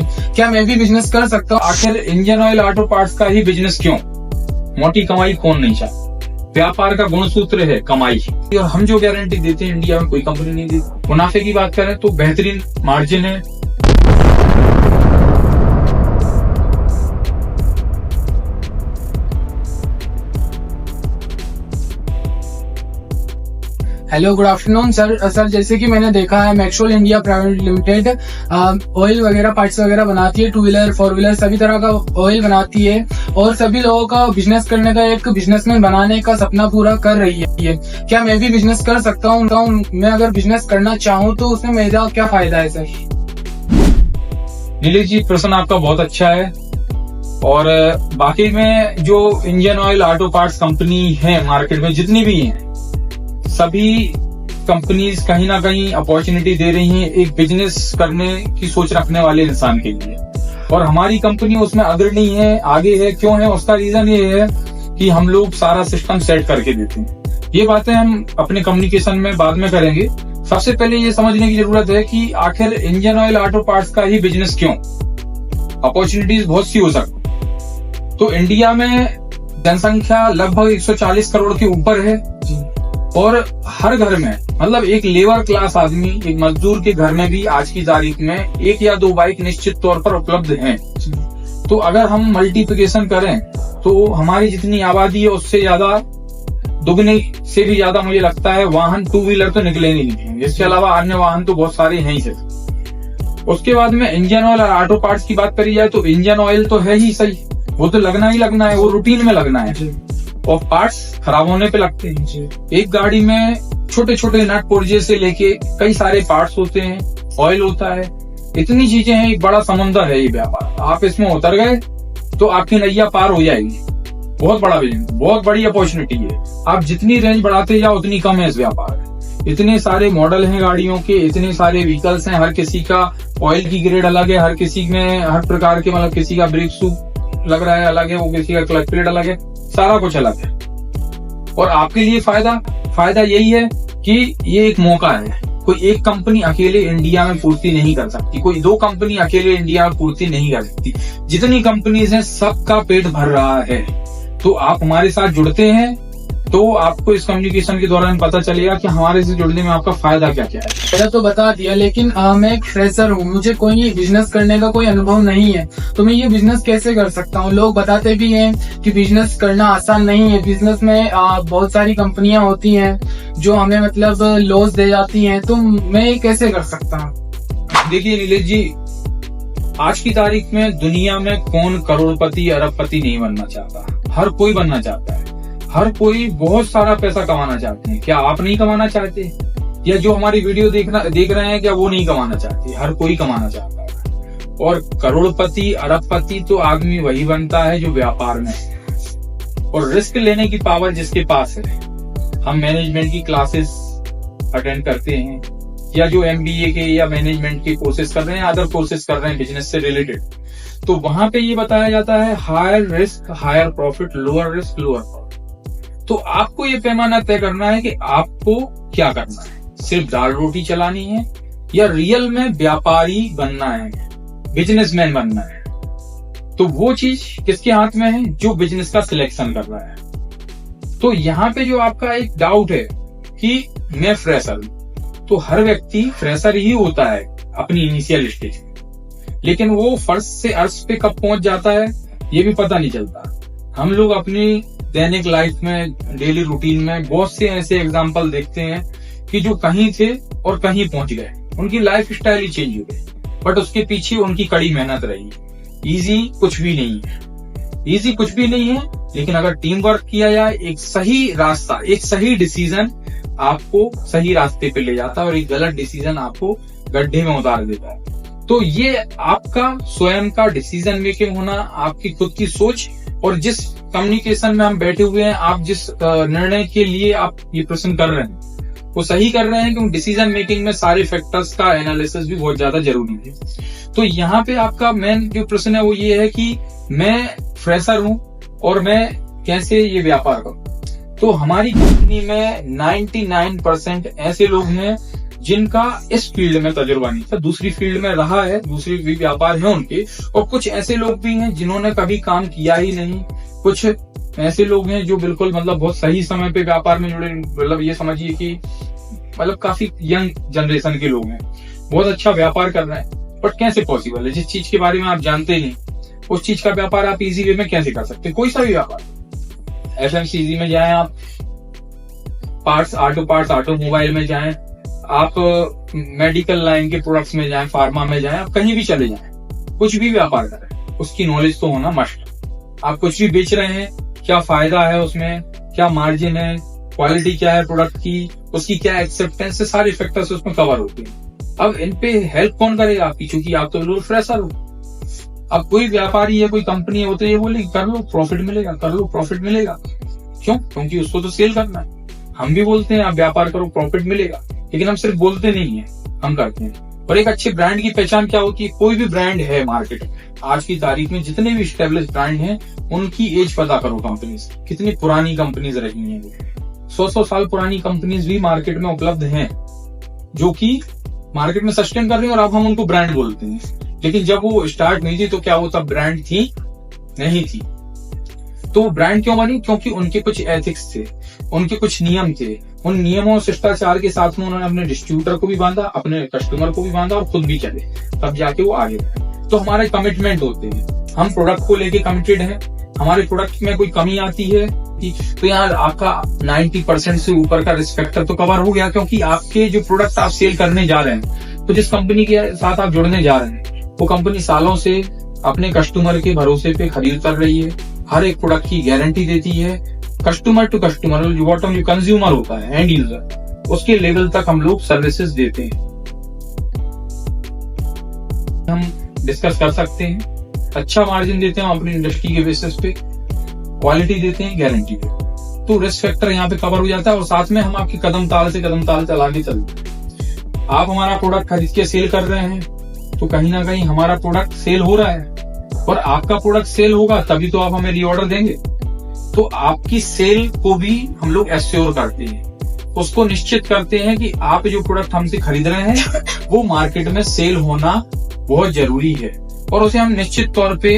क्या मैं भी बिजनेस कर सकता हूँ? आखिर इंजन ऑयल ऑटो पार्ट्स का ही बिजनेस क्यों? मोटी कमाई कौन नहीं चाहता? व्यापार का गुण सूत्र है कमाई, और हम जो गारंटी देते हैं इंडिया में कोई कंपनी नहीं देती। मुनाफे की बात करें तो बेहतरीन मार्जिन है। Hello, good afternoon sir. जैसे कि मैंने देखा है Maxwell India private limited oil वगैरह पार्ट्स वगैरह बनाती है, 2 व्हीलर 4 व्हीलर सभी तरह का ऑयल बनाती है और सभी लोगों का बिजनेस करने का, एक बिजनेसमैन बनाने का सपना पूरा कर रही है। क्या मैं भी बिजनेस कर सकता हूँ? मैं अगर बिजनेस करना चाहूँ तो उसमें मेरा क्या फायदा है सर? नीलेश जी, प्रश्न आपका बहुत अच्छा है। और बाकी में जो engine oil auto parts company है मार्केट में जितनी भी हैं, सभी कंपनीज कहीं ना कहीं अपॉर्चुनिटी दे रही हैं एक बिजनेस करने की सोच रखने वाले इंसान के लिए, और हमारी कंपनी उसमें अग्रणी है, आगे है। क्यों है? उसका रीजन ये है कि हम लोग सारा सिस्टम सेट करके देते हैं। ये बातें हम अपने कम्युनिकेशन में बाद में करेंगे। सबसे पहले ये समझने की जरूरत है कि आखिर इंजन ऑयल ऑटो पार्ट्स का ही बिजनेस क्यों? अपॉर्चुनिटीज बहुत सी हो सकती। तो इंडिया में जनसंख्या लगभग 140 करोड़ के ऊपर है, और हर घर में, मतलब एक लेबर क्लास आदमी, एक मजदूर के घर में भी आज की तारीख में 1 या 2 बाइक निश्चित तौर पर उपलब्ध हैं। तो अगर हम मल्टीप्लिकेशन करें तो हमारी जितनी आबादी है उससे ज्यादा, दुगने से भी ज्यादा मुझे लगता है वाहन 2 व्हीलर तो निकलेंगे नहीं। इसके अलावा अन्य वाहन तो बहुत सारे हैं ही सर। उसके बाद में इंजन ऑयल और ऑटो पार्ट्स की बात करी जाए तो इंजन ऑयल तो है ही सही, वो तो लगना ही लगना है, वो रूटीन में लगना है, और पार्ट्स खराब होने पे लगते हैं। एक गाड़ी में छोटे छोटे नट पुर्जे से लेके कई सारे पार्ट्स होते हैं, ऑयल होता है, इतनी चीजें हैं। एक बड़ा समुंदर है ये व्यापार। आप इसमें उतर गए तो आपकी नैया पार हो जाएगी। बहुत बड़ा बिजनेस, बहुत बड़ी अपॉर्चुनिटी है। आप जितनी रेंज बढ़ाते जाओ उतनी कम है इस व्यापार में। इतने सारे मॉडल हैं गाड़ियों के, इतने सारे व्हीकल्स हैं, हर किसी का ऑयल की ग्रेड अलग है, हर किसी में हर प्रकार के, मतलब किसी का ब्रेक शू लग रहा है अलग है, वो किसी का क्लच प्लेट अलग है, सारा कुछ अलग है। और आपके लिए फायदा यही है कि ये एक मौका है। कोई एक कंपनी अकेले इंडिया में पूर्ति नहीं कर सकती, कोई 2 कंपनी अकेले इंडिया में पूर्ति नहीं कर सकती। जितनी कंपनीज हैं सबका पेट भर रहा है। तो आप हमारे साथ जुड़ते हैं तो आपको इस कम्युनिकेशन के दौरान पता चलेगा कि हमारे से जुड़ने में आपका फायदा क्या क्या है। पहले तो बता दिया, लेकिन मैं एक फ्रेशर हूँ, मुझे कोई बिजनेस करने का कोई अनुभव नहीं है, तो मैं ये बिजनेस कैसे कर सकता हूँ? लोग बताते भी हैं कि बिजनेस करना आसान नहीं है, बिजनेस में बहुत सारी कंपनियां होती हैं जो हमें मतलब लॉस दे जाती हैं, तो मैं ये कैसे कर सकता हूँ? देखिए नीलेश जी, आज की तारीख में दुनिया में कौन करोड़पति अरबपति नहीं बनना चाहता? हर कोई बनना चाहता है, हर कोई बहुत सारा पैसा कमाना चाहते हैं। क्या आप नहीं कमाना चाहते? या जो हमारी वीडियो देख रहे हैं, क्या वो नहीं कमाना चाहते? हर कोई कमाना चाहता है। और करोड़पति अरबपति तो आदमी वही बनता है जो व्यापार में है और रिस्क लेने की पावर जिसके पास है। हम मैनेजमेंट की क्लासेस अटेंड करते हैं, या जो MBA के या मैनेजमेंट के कोर्सेज कर रहे हैं, अदर कोर्सेज कर रहे हैं बिजनेस से रिलेटेड, तो वहां पे ये बताया जाता है higher risk higher profit, lower risk lower profit. तो आपको ये पैमाना तय करना है कि आपको क्या करना है। सिर्फ दाल रोटी चलानी है या रियल में व्यापारी बनना है, बिजनेसमैन बनना है? तो वो चीज किसके हाथ में है? जो बिजनेस का सिलेक्शन कर रहा है। तो यहाँ पे जो आपका एक डाउट है कि मैं फ्रेशर हूं, तो हर व्यक्ति फ्रेशर ही होता है अपनी इनिशियल स्टेज में, लेकिन वो फर्श से अर्श पे कब पहुंच जाता है ये भी पता नहीं चलता। हम लोग अपनी दैनिक लाइफ में, डेली रूटीन में बहुत से ऐसे एग्जाम्पल देखते हैं कि जो कहीं थे और कहीं पहुंच गए, उनकी लाइफ स्टाइल ही चेंज हो गई, बट उसके पीछे उनकी कड़ी मेहनत रही। इजी कुछ भी नहीं है, इजी कुछ भी नहीं है, लेकिन अगर टीम वर्क किया जाए, एक सही रास्ता, एक सही डिसीजन आपको सही रास्ते पे ले जाता है और एक गलत डिसीजन आपको गड्ढे में उतार देता है। तो ये आपका स्वयं का डिसीजन मेकिंग होना, आपकी खुद की सोच, और जिस कम्युनिकेशन में हम बैठे हुए हैं, आप जिस निर्णय के लिए आप ये प्रश्न कर रहे हैं वो सही कर रहे हैं, क्योंकि डिसीजन मेकिंग में सारे फैक्टर्स का एनालिसिस भी बहुत ज्यादा जरूरी है। तो यहाँ पे आपका मेन जो प्रश्न है वो ये है कि मैं फ्रेशर हूं और मैं कैसे ये व्यापार करूं। तो हमारी कंपनी में 99% ऐसे लोग हैं जिनका इस फील्ड में तजुर्बा नहीं था, दूसरी फील्ड में रहा है, दूसरे भी व्यापार है उनके, और कुछ ऐसे लोग भी हैं जिन्होंने कभी काम किया ही नहीं, कुछ ऐसे लोग हैं जो बिल्कुल मतलब बहुत सही समय पे व्यापार में जुड़े, मतलब ये समझिए कि मतलब काफी यंग जनरेशन के लोग हैं, बहुत अच्छा व्यापार कर रहे हैं। बट कैसे पॉसिबल है? जिस चीज के बारे में आप जानते नहीं, उस चीज का व्यापार आप इजी वे में कैसे कर सकते? कोई सा भी व्यापार, एफएमसीजी में जाएं आप, पार्ट्स, ऑटोमोबाइल में जाएं आप, मेडिकल लाइन के प्रोडक्ट्स में जाएं, फार्मा में जाएं, आप कहीं भी चले जाएं, कुछ भी व्यापार करें, उसकी नॉलेज तो होना मस्ट। आप कुछ भी बेच रहे हैं, क्या फायदा है उसमें, क्या मार्जिन है, क्वालिटी क्या है प्रोडक्ट की, उसकी क्या एक्सेप्टेंस है, सारे फैक्टर्स उसमें कवर होते हैं। अब इन पे हेल्प कौन करेगा आपकी? क्योंकि आप तो बिल्कुल फ्रेशर हो। अब कोई व्यापारी है, कोई कंपनी है, वो तो ये बोलेगी कर लो प्रॉफिट मिलेगा, कर लो प्रॉफिट मिलेगा। क्यों? क्योंकि उसको तो सेल करना है। हम भी बोलते हैं आप व्यापार करो प्रॉफिट मिलेगा, लेकिन हम सिर्फ बोलते नहीं है, हम करते हैं। और एक अच्छे ब्रांड की पहचान क्या होती है? कोई भी ब्रांड है मार्केट में, आज की तारीख में जितने भी स्टेब्लिश ब्रांड हैं, उनकी एज पता करो कंपनीज, कितनी पुरानी कंपनीज रही हैं। 100 साल पुरानी कंपनीज भी मार्केट में उपलब्ध हैं, जो कि मार्केट में सस्टेन कर रही है, और अब हम उनको ब्रांड बोलते हैं। लेकिन जब वो स्टार्ट नहीं थी तो क्या वो तब ब्रांड थी? नहीं थी। तो वो ब्रांड क्यों बनी? क्योंकि उनके कुछ एथिक्स थे, उनके कुछ नियम थे। उन नियमों और शिष्टाचार के साथ में उन्होंने अपने डिस्ट्रीब्यूटर को भी बांधा, अपने कस्टमर को भी बांधा, और खुद भी चले, तब जाके वो आगे बढ़े। तो हमारे कमिटमेंट होते हैं, हम प्रोडक्ट को लेके कमिटेड हैं। हमारे प्रोडक्ट में कोई कमी आती है तो यहाँ आपका 90% से ऊपर का रिस्क फैक्टर तो कवर हो गया, क्योंकि आपके जो प्रोडक्ट आप सेल करने जा रहे हैं, तो जिस कंपनी के साथ आप जुड़ने जा रहे हैं, वो कंपनी सालों से अपने कस्टमर के भरोसे पे खरीद कर रही है, हर एक प्रोडक्ट की गारंटी देती है। कस्टमर टू कस्टमर, जो बॉटम जो कंज्यूमर होता है, एंड यूजर, उसके लेवल तक हम लोग सर्विसेज देते हैं। हम डिस्कस कर सकते हैं, अच्छा मार्जिन देते हैं अपनी इंडस्ट्री के बेसिस पे, क्वालिटी देते हैं, गारंटी देते हैं। तो रिस्क फैक्टर यहाँ पे कवर हो जाता है, और साथ में हम आपकी कदम ताल से कदम ताल चला के चलते हैं। आप हमारा प्रोडक्ट खरीद के सेल कर रहे हैं, तो कहीं ना कहीं हमारा प्रोडक्ट सेल हो रहा है, और आपका प्रोडक्ट सेल होगा तभी तो आप हमें रीऑर्डर देंगे। तो आपकी सेल को भी हम लोग एश्योर करते हैं, उसको निश्चित करते हैं कि आप जो प्रोडक्ट हमसे खरीद रहे हैं वो मार्केट में सेल होना बहुत जरूरी है, और उसे हम निश्चित तौर पे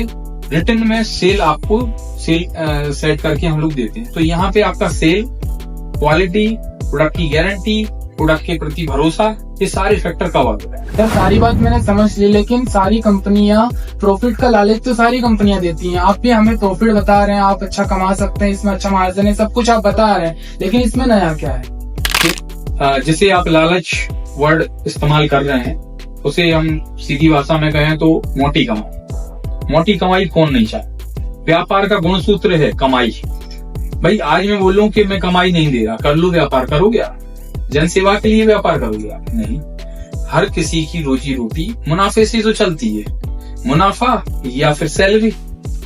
रिटर्न में सेल आपको सेट करके हम लोग देते हैं। तो यहाँ पे आपका सेल, क्वालिटी, प्रोडक्ट की गारंटी, प्रोडक्ट के प्रति भरोसा, ये सारे फैक्टर कवर होते हैं। सर सारी बात मैंने समझ ली, लेकिन सारी कंपनियां प्रॉफिट का लालच तो सारी कंपनियां देती हैं। आप भी हमें प्रॉफिट बता रहे हैं, आप अच्छा कमा सकते हैं, इसमें अच्छा मार्जिन है, सब कुछ आप बता रहे हैं, लेकिन इसमें नया क्या है? जिसे आप लालच वर्ड इस्तेमाल कर रहे हैं, उसे हम सीधी भाषा में कहें तो मोटी कमाई। मोटी कमाई कौन नहीं चाहे? व्यापार का गुण सूत्र है कमाई। भाई आज मैं बोलूं कि मैं कमाई नहीं दे रहा, कर लो व्यापार, करोगे आप? जन सेवा के लिए व्यापार करोगे आप? नहीं। हर किसी की रोजी रोटी मुनाफे से तो चलती है, मुनाफा या फिर सैलरी,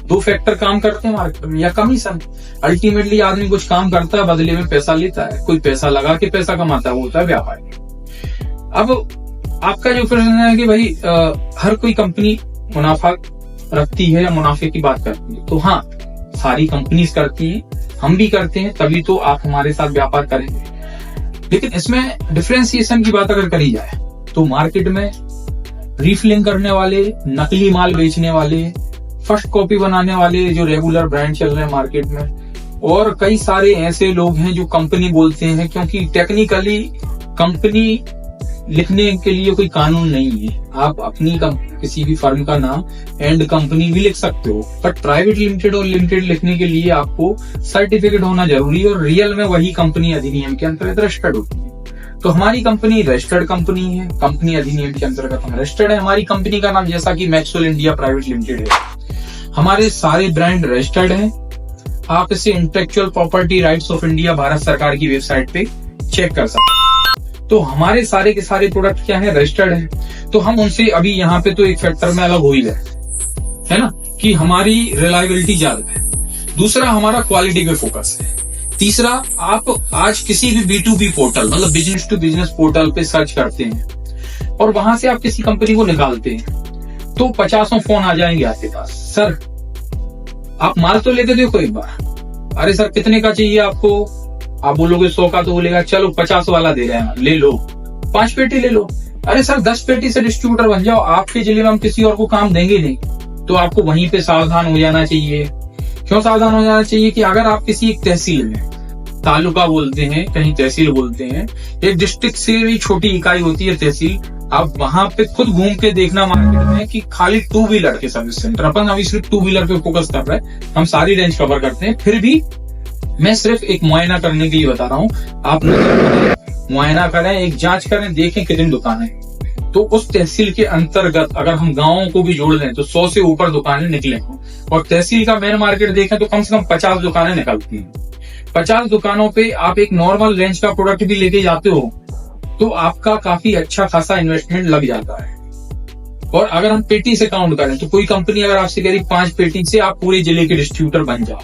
दो फैक्टर काम करते हैं मार्केट में, या कमीशन। अल्टीमेटली आदमी कुछ काम करता है, बदले में पैसा लेता है, कोई पैसा लगा के पैसा कमाता है, वो होता है व्यापार। अब आपका जो प्रश्न है कि भाई हर कोई कंपनी मुनाफा रखती है या मुनाफे की बात करती है, तो हाँ सारी कंपनीज करती हैं, हम भी करते हैं, तभी तो आप हमारे साथ व्यापार करेंगे। लेकिन इसमें डिफरेंशिएशन की बात अगर करी जाए तो मार्केट में रीफिलिंग करने वाले, नकली माल बेचने वाले, फर्स्ट कॉपी बनाने वाले जो रेगुलर ब्रांड चल रहे हैं मार्केट में, और कई सारे ऐसे लोग हैं जो कंपनी बोलते हैं, क्योंकि टेक्निकली कंपनी लिखने के लिए कोई कानून नहीं है। आप अपनी किसी भी फर्म का नाम एंड कंपनी भी लिख सकते हो, बट प्राइवेट लिमिटेड और लिमिटेड लिखने के लिए आपको सर्टिफिकेट होना जरूरी है, और रियल में वही कंपनी अधिनियम के अंतर्गत रजिस्टर्ड होती है। तो हमारी कंपनी रजिस्टर्ड कंपनी है, कंपनी अधिनियम के अंतर्गत हम रजिस्टर्ड है। हमारी कंपनी का नाम जैसा कि मैक्सवेल इंडिया प्राइवेट लिमिटेड है। हमारे सारे ब्रांड रजिस्टर्ड हैं। आप इसे intellectual property rights of India Bharat सरकार की वेबसाइट पे चेक कर सकते हैं। तो हमारे सारे के सारे प्रोडक्ट क्या है, रजिस्टर्ड है। तो हम उनसे अभी यहाँ पे तो एक फैक्टर में अलग हो ही गए, है ना, कि हमारी रिलायबिलिटी ज्यादा है। दूसरा हमारा क्वालिटी पे फोकस है। तीसरा, आप आज किसी भी B2B पोर्टल, मतलब बिजनेस टू बिजनेस पोर्टल पे सर्च करते हैं और वहां से आप किसी कंपनी को निकालते हैं तो 50 फोन आ जाएंगे आपके पास। सर आप माल तो लेके देखो एक बार, अरे सर कितने का चाहिए आपको, आप बोलोगे 100 का, तो बोलेगा चलो 50 वाला दे रहे हैं, ले लो। 5 पेटी ले लो। अरे सर 10 पेटी से डिस्ट्रीब्यूटर बन जाओ, आपके जिले में हम किसी और को काम देंगे नहीं। तो आपको वहीं पे सावधान हो जाना चाहिए। क्यों सावधान हो जाना चाहिए कि अगर आप किसी एक तहसील में, तालुका बोलते हैं, कहीं तहसील बोलते हैं, एक डिस्ट्रिक्ट से भी छोटी इकाई होती है तहसील, आप वहां पे खुद घूम के देखना मार्केट में कि खाली 2 व्हीलर के सर्विस सेंटर, अपन अभी सिर्फ 2 व्हीलर पे फोकस कर रहे हैं, हम सारी रेंज कवर करते हैं, फिर भी मैं सिर्फ एक मुआयना करने के लिए बता रहा हूँ। आप मुआयना करें, एक जांच करें, देखें कितनी दुकानें। तो उस तहसील के अंतर्गत अगर हम गांवों को भी जोड़ लें तो 100 से ऊपर दुकानें निकले हों, और तहसील का मेन मार्केट देखें तो कम से कम 50 दुकानें निकलती हैं। 50 दुकानों पे आप एक नॉर्मल रेंज का प्रोडक्ट भी लेके जाते हो तो आपका काफी अच्छा खासा इन्वेस्टमेंट लग जाता है। और अगर हम पेटी से काउंट करें तो कोई कंपनी अगर आपसे कह रही 5 पेटी से आप पूरे जिले के डिस्ट्रीब्यूटर बन जाओ,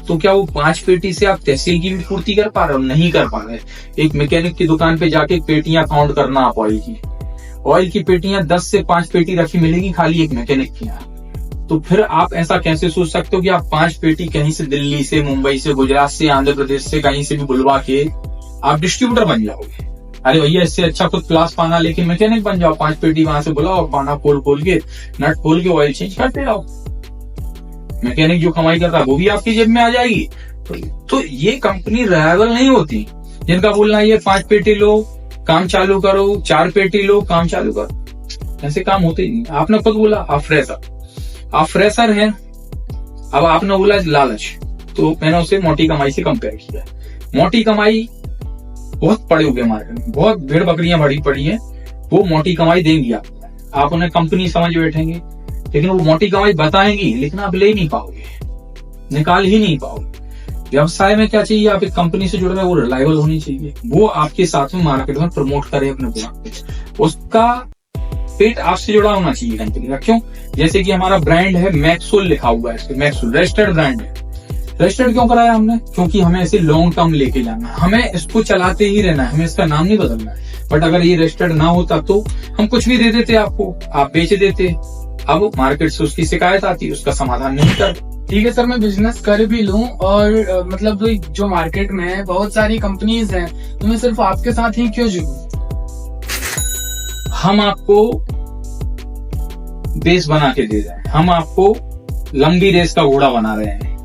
तो क्या वो 5 पेटी से आप तहसील की भी पूर्ति कर पा रहे हो? नहीं कर पा रहे। एक मैकेनिक की दुकान पे जाके पेटियां काउंट करना आप ऑयल की पेटियां 10 से 5 पेटी रखी मिलेगी खाली एक मैकेनिक की यहाँ। तो फिर आप ऐसा कैसे सोच सकते हो कि आप 5 पेटी कहीं से, दिल्ली से, मुंबई से, गुजरात से, आंध्र प्रदेश से, कहीं से भी बुलवा के आप डिस्ट्रीब्यूटर बन जाओगे? अरे भैया इससे अच्छा खुद क्लास पाना लेकिन मैकेनिक बन जाओ, 5 पेटी वहां से बुलाओ और पाना खोल के, नट खोल के ऑयल चेंज करते रहो। मैकेनिक जो कमाई करता है वो भी आपकी जेब में आ जाएगी। तो ये कंपनी रैवल नहीं होती जिनका बोलना ये 5 पेटी लो काम चालू करो, 4 पेटी लो काम चालू करो, ऐसे काम होते ही नहीं। आपने खुद बोला आप फ्रेशर हैं, अब आपने बोला लालच, तो मैंने उसे मोटी कमाई से कंपेयर किया। मोटी कमाई बहुत पड़े हुए मार्केट में, बहुत भेड़ बकरियां भरी पड़ी हैं, वो मोटी कमाई देंगी आप उन्हें कंपनी समझ बैठेंगे, लेकिन वो मोटी कमाई बताएंगी लेकिन आप ले नहीं पाओगे, निकाल ही नहीं पाओगे। व्यवसाय में क्या चाहिए? आप एक कंपनी से जुड़ रहे हैं, वो रिलायबल होनी चाहिए, वो आपके साथ में मार्केट में प्रमोट करे अपने प्रोडक्ट, उसका पेट आपसे जुड़ा होना चाहिए कंपनी का। क्यों? जैसे कि हमारा ब्रांड है मैक्सोल लिखा हुआ है, मैक्सोल रजिस्टर्ड ब्रांड है। रजिस्टर्ड क्यों कराया हमने? क्योंकि हमें इसे लॉन्ग टर्म लेके जाना है, हमें इसको चलाते ही रहना है, हमें इसका नाम नहीं बदलना है। बट अगर ये रजिस्टर्ड ना होता तो हम कुछ भी दे देते आपको, आप बेच देते। अब मार्केट से उसकी शिकायत आती, उसका समाधान नहीं कर। ठीक है सर, मैं बिजनेस कर भी लूं और मतलब जो मार्केट में है बहुत सारी कंपनीज हैं, तो मैं सिर्फ आपके साथ ही क्यों जुड़ूं? हम आपको बेस बना के दे रहे हैं, हम आपको लंबी रेस का घोड़ा बना रहे हैं,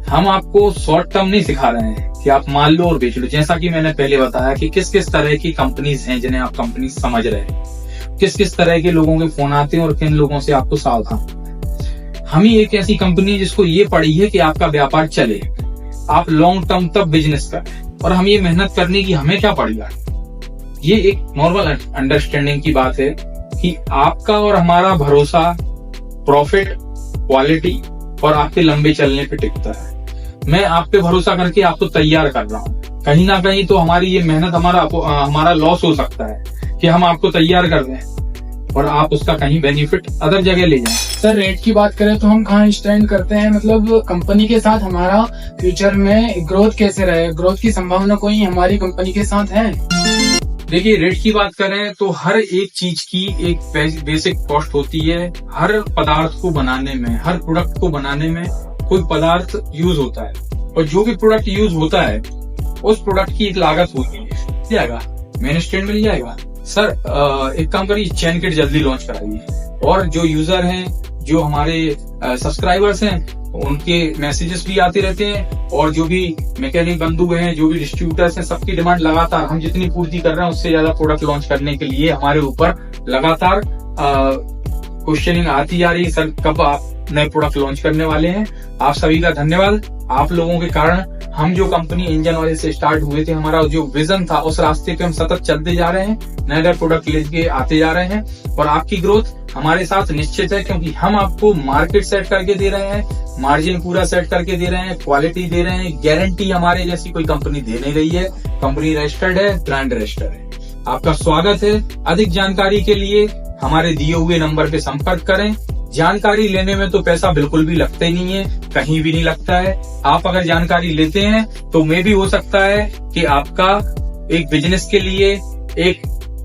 हम आपको शॉर्ट टर्म नहीं सिखा रहे हैं कि आप मान लो और बेच लो। जैसा कि मैंने पहले बताया कि किस किस तरह की कंपनीज हैं जिन्हें आप कंपनी समझ रहे हैं, किस किस तरह के लोगों के फोन आते हैं और किन लोगों से आपको सावधान। हम ही एक ऐसी कंपनी जिसको ये पड़ी है कि आपका व्यापार चले, आप लॉन्ग टर्म तक बिजनेस करें, और हम ये मेहनत करने की हमें क्या पड़ेगा। ये एक नॉर्मल अंडरस्टैंडिंग की बात है कि आपका और हमारा भरोसा प्रॉफिट, क्वालिटी और आपके लंबे चलने पे टिकता है। मैं आप पे भरोसा करके आपको तैयार कर रहा हूँ, कहीं ना कहीं तो हमारी ये मेहनत हमारा लॉस हो सकता है कि हम आपको तैयार कर दें और आप उसका कहीं बेनिफिट अदर जगह ले जाएं। सर रेट की बात करें तो हम कहाँ स्टैंड करते हैं, मतलब कंपनी के साथ हमारा फ्यूचर में ग्रोथ कैसे रहे, ग्रोथ की संभावना कोई हमारी कंपनी के साथ है? देखिए रेट की बात करें तो हर एक चीज की एक बेसिक कॉस्ट होती है। हर पदार्थ को बनाने में, हर प्रोडक्ट को बनाने में कोई पदार्थ यूज होता है, और जो भी प्रोडक्ट यूज होता है उस प्रोडक्ट की एक लागत होती है। मिल जाएगा, मेन स्टैंड मिल जाएगा। सर एक काम करिए, चैन किट जल्दी लॉन्च कराइए, और जो यूजर हैं, जो हमारे सब्सक्राइबर्स हैं, उनके मैसेजेस भी आते रहते हैं, और जो भी मैकेनिक बंधु हैं, जो भी डिस्ट्रीब्यूटर्स हैं, सबकी डिमांड लगातार हम जितनी पूर्ति कर रहे हैं उससे ज्यादा प्रोडक्ट लॉन्च करने के लिए हमारे ऊपर लगातार क्वेश्चनिंग आती जा रही है। सर कब आप नए प्रोडक्ट लॉन्च करने वाले हैं? आप सभी का धन्यवाद। आप लोगों के कारण हम जो कंपनी इंजन ऑयल से स्टार्ट हुए थे, हमारा जो विजन था उस रास्ते पे हम सतत चलते जा रहे हैं, नए नए प्रोडक्ट लेके आते जा रहे हैं, और आपकी ग्रोथ हमारे साथ निश्चित है, क्योंकि हम आपको मार्केट सेट करके दे रहे हैं, मार्जिन पूरा सेट करके दे रहे हैं, क्वालिटी दे रहे हैं, गारंटी हमारे जैसी कोई कंपनी दे नहीं रही है। कंपनी रजिस्टर्ड है, ब्रांड रजिस्टर्ड है। आपका स्वागत है। अधिक जानकारी के लिए हमारे दिए हुए नंबर पे संपर्क करें। जानकारी लेने में तो पैसा बिल्कुल भी लगता ही नहीं है, कहीं भी नहीं लगता है। आप अगर जानकारी लेते हैं तो मे भी हो सकता है कि आपका एक बिजनेस के लिए, एक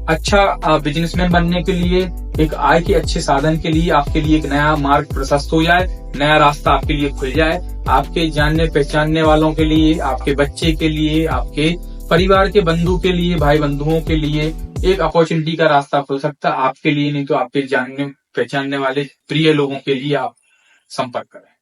अच्छा बिजनेसमैन बनने के लिए, एक आय के अच्छे साधन के लिए आपके लिए एक नया मार्ग प्रशस्त हो जाए, नया रास्ता आपके लिए खुल जाए। आपके जानने पहचानने वालों के लिए, आपके बच्चे के लिए, आपके परिवार के बंधु के लिए, भाई बंधुओं के लिए एक अपॉर्चुनिटी का रास्ता खुल सकता है आपके लिए, नहीं तो आपके जानने पहचानने वाले प्रिय लोगों के लिए आप संपर्क करें।